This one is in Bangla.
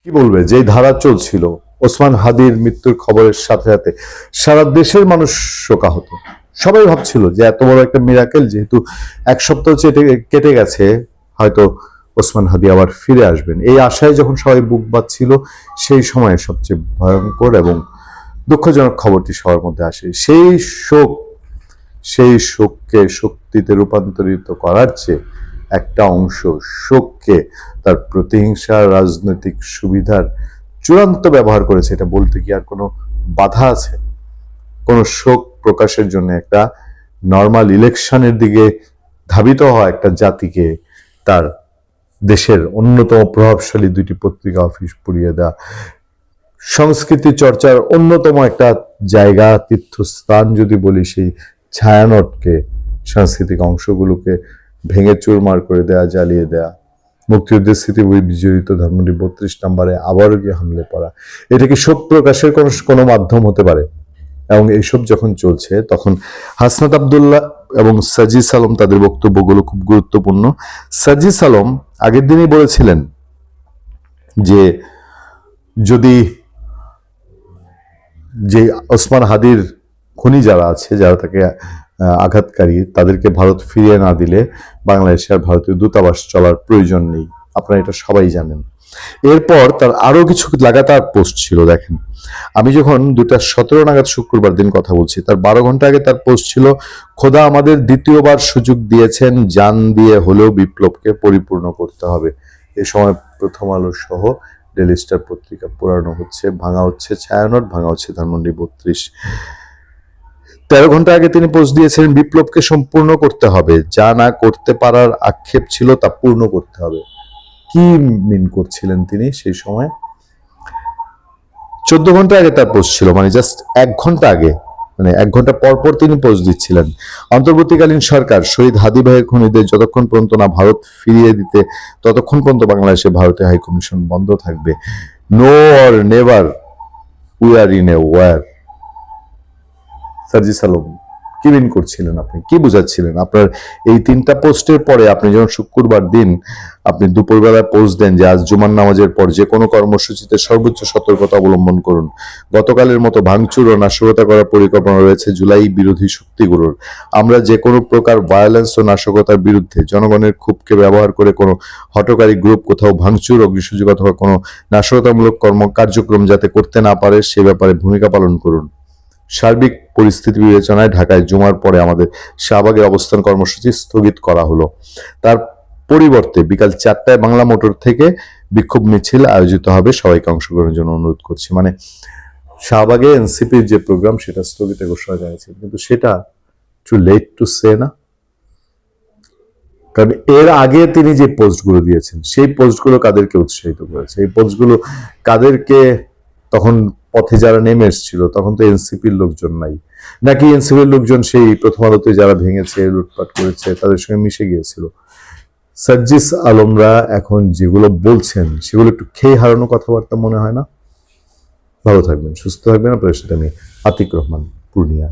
কি বলবে, যে ধারা চলছিল ওসমান হাদির মৃত্যুর খবরের সাথে সাথে সারা দেশের মানুষ শোকাহত। সবাই ভাবছিল যে এত বড় একটা মিরাকেল, যেহেতু এক সপ্তাহ কেটে গেছে, হয়তো ওসমান হাদি আবার ফিরে আসবেন, এই আশায় যখন সবাই বুক বাঁধছিল, সেই সময়ে সবচেয়ে ভয়ঙ্কর এবং দুঃখজনক খবরটি সবার মধ্যে আসে। সেই শোককে শক্তিতে রূপান্তরিত করার চেয়ে একটা অংশ শোককে তার প্রতিহিংসা, রাজনৈতিক সুবিধার চূড়ান্ত ব্যবহার করেছে। এটা বলতে কি আর কোনো বাধা আছে? কোনো শোক প্রকাশের জন্য একটা নর্মাল ইলেকশনের দিকে ধাবিত হওয়া একটা জাতিকে তার দেশের অন্যতম প্রভাবশালী দুইটি পত্রিকা অফিস পুড়িয়ে দেওয়া, সংস্কৃতি চর্চার অন্যতম একটা জায়গা, তীর্থস্থান যদি বলি, সেই ছায়ানটকে, সাংস্কৃতিক অংশগুলোকে ভেঙে চুরমার করে দেয়া, জ্বালিয়ে দেয়া, মুক্তিযুদ্ধের স্মৃতি বই বিজড়িত ধানমন্ডি 32 নম্বরে আবারও গিয়ে হামলে পড়া, এটা কি শোক প্রকাশের কোনো মাধ্যম হতে পারে? এবং এইসব যখন চলছে, তখন হাসনাত আব্দুল্লাহ এবং সাজিদ আলম, তাদের বক্তব্যগুলো খুব গুরুত্বপূর্ণ। সাজিদ আলম আগের দিনই বলেছিলেন যে যদি যে ওসমান হাদির খুনি যারা আছে, যারা তাকে আঘাতকারী, তাদেরকে ভারত ফিরিয়ে না দিলে বাংলাদেশে আর ভারতীয় দূতাবাস চলার প্রয়োজন নেই। আপনারা এটা সবাই জানেন। এরপর তার আরো কিছু লাগাতার পোস্ট ছিল। দেখেন, আমি যখন 2:17 নাগাদ শুক্রবার দিন কথা বলছি, তার 12 ঘন্টা আগে তার পোস্ট ছিল, খোদা আমাদের দ্বিতীয়বার সুযোগ দিয়েছেন, জান দিয়ে হলেও বিপ্লবকে পরিপূর্ণ করতে হবে। এ সময় প্রথম আলো সহ ডেইলি স্টার পত্রিকা পোড়ানো হচ্ছে, ভাঙা হচ্ছে ছায়ানট, ভাঙা হচ্ছে ধানমন্ডি 32। 13 ঘন্টা আগে তিনি পোস্ট দিয়েছিলেন, বিপ্লবকে সম্পূর্ণ করতে হবে, যা না করতে পারার আক্ষেপ ছিল তা পূর্ণ করতে হবে। কি মিন করছিলেন তিনি সেই সময়? 14 ঘন্টা আগে তার পোস্ট ছিল, মানে জাস্ট 1 ঘন্টা আগে, মানে 1 ঘন্টা পর পর তিনি পোস্ট দিচ্ছিলেন, অন্তর্বর্তীকালীন সরকার শহীদ হাদি ভাইয়ের খুনিদের যতক্ষণ পর্যন্ত না ভারত ফিরিয়ে দিতে, ততক্ষণ পর্যন্ত বাংলাদেশে ভারতীয় হাই কমিশন বন্ধ থাকবে। No or never, we are in a war. Sarjis Alam, কি মিন করছিলেন আপনি? কি বুঝাচ্ছিলেন? আপনার এই 3টা পোস্টের পরে আপনি যখন শুক্রবার দিন আপনি দুপুরবেলায় পোস্ট দেন যে আজ জুমার নামাজের পর যে কোনো কর্মসূচিতে সর্বোচ্চ সতর্কতা অবলম্বন করুন, গতকালের মতো ভাঙচুর ও নাশকতা করার পরিকল্পনা রয়েছে জুলাই বিরোধী শক্তিগুলোর, আমরা যে কোনো প্রকার ভায়োলেন্স ও নাশকতার বিরুদ্ধে জনগণের ক্ষোভকে ব্যবহার করে কোনো হঠকারী গ্রুপ কোথাও ভাঙচুর, অগ্নিসংযোগ অথবা কোনো নাশকতামূলক কার্যক্রম যাতে করতে না পারে সে ব্যাপারে ভূমিকা পালন করুন। সার্বিক পরিস্থিতি বিবেচনায় ঢাকায় জুমার পরে আমাদের শাহবাগের অবস্থান কর্মসূচি স্থগিত করা হলো। তার পরিবর্তে বিকাল 4টায় বাংলা মোটর থেকে বিক্ষোভ মিছিল আয়োজিত হবে, সবাইকে অংশগ্রহণের জন্য অনুরোধ করছি। মানে শাহবাগে এনসিপির যে প্রোগ্রাম সেটা স্থগিত ঘোষণা জানিয়েছে, কিন্তু সেটা টু লেট টু সে না? কারণ এর আগে তিনি যে পোস্টগুলো দিয়েছেন, সেই পোস্টগুলো কাদেরকে উৎসাহিত করেছে? এই পোস্টগুলো কাদেরকে, তখন পথে যারা নেমে এসেছিল তখন তো এনসিপির লোকজন নাই, নাকি এনসিপির লোকজন সেই প্রথম আলোতে যারা ভেঙেছে, লুটপাট করেছে, তাদের সঙ্গে মিশে গিয়েছিল? সার্জিস আলমরা এখন যেগুলো বলছেন সেগুলো একটু খেয়ে হারানো কথাবার্তা মনে হয় না? ভালো থাকবেন, সুস্থ থাকবেন। আপনার সাথে আমি আতিক রহমান, পূর্ণিয়া।